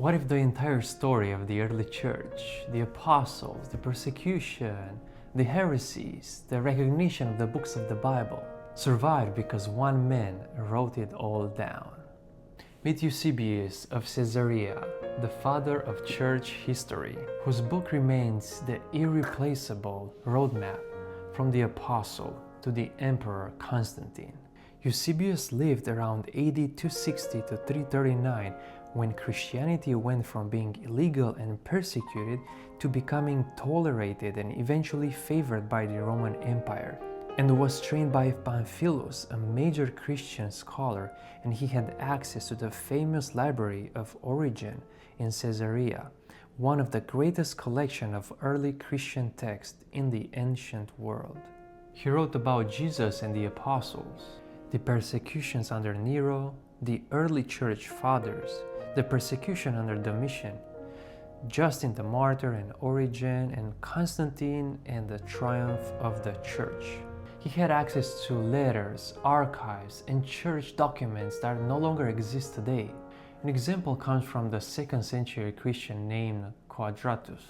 What if the entire story of the early church, the apostles, the persecution, the heresies, the recognition of the books of the Bible, survived because one man wrote it all down? Meet Eusebius of Caesarea, the father of church history, whose book remains the irreplaceable roadmap from the apostle to the emperor Constantine. Eusebius lived around AD 260 to 339 when Christianity went from being illegal and persecuted to becoming tolerated and eventually favored by the Roman Empire, and was trained by Pamphilus, a major Christian scholar, and he had access to the famous library of Origen in Caesarea, one of the greatest collection of early Christian texts in the ancient world. He wrote about Jesus and the apostles, the persecutions under Nero, the early church fathers, the persecution under Domitian, Justin the Martyr and Origen and Constantine, and the triumph of the church. He had access to letters, archives, and church documents that no longer exist today. An example comes from the 2nd century Christian named Quadratus.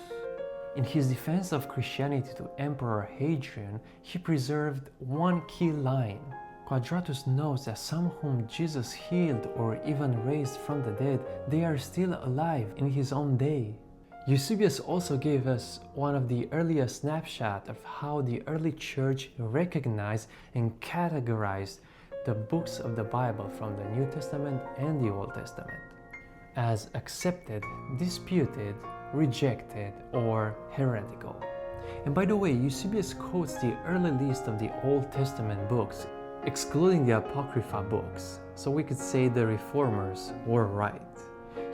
In his defense of Christianity to Emperor Hadrian, he preserved one key line. Quadratus knows that some whom Jesus healed or even raised from the dead, they are still alive in his own day. Eusebius also gave us one of the earliest snapshots of how the early church recognized and categorized the books of the Bible from the New Testament and the Old Testament as accepted, disputed, rejected, or heretical. And by the way, Eusebius quotes the early list of the Old Testament books, excluding the Apocrypha books, so we could say the reformers were right.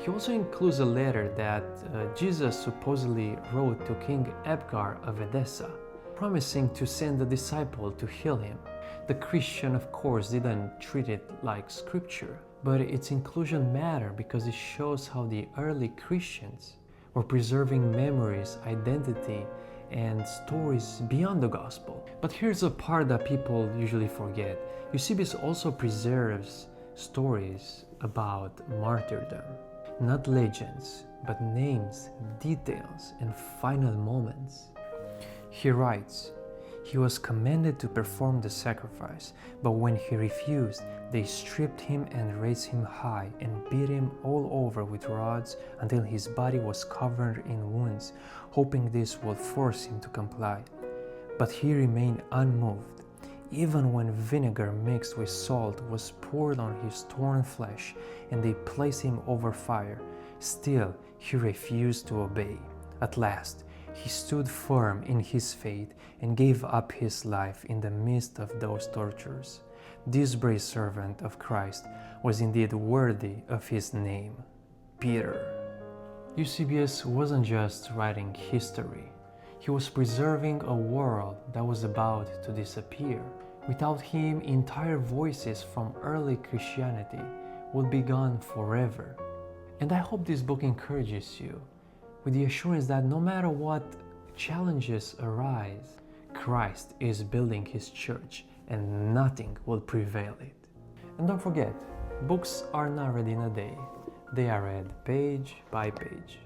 He also includes a letter that Jesus supposedly wrote to King Abgar of Edessa, promising to send a disciple to heal him. The Christian, of course, didn't treat it like scripture, but its inclusion mattered because it shows how the early Christians were preserving memories, identity, and stories beyond the gospel. But here's a part that people usually forget. Eusebius also preserves stories about martyrdom. Not legends, but names, details, and final moments. He writes, "He was commanded to perform the sacrifice, but when he refused, they stripped him and raised him high and beat him all over with rods until his body was covered in wounds, hoping this would force him to comply. But he remained unmoved. Even when vinegar mixed with salt was poured on his torn flesh and they placed him over fire, still he refused to obey. At last, he stood firm in his faith and gave up his life in the midst of those tortures. This brave servant of Christ was indeed worthy of his name, Peter." Eusebius wasn't just writing history. He was preserving a world that was about to disappear. Without him, entire voices from early Christianity would be gone forever. And I hope this book encourages you with the assurance that no matter what challenges arise, Christ is building his church and nothing will prevail it. And don't forget, books are not read in a day. They are read page by page.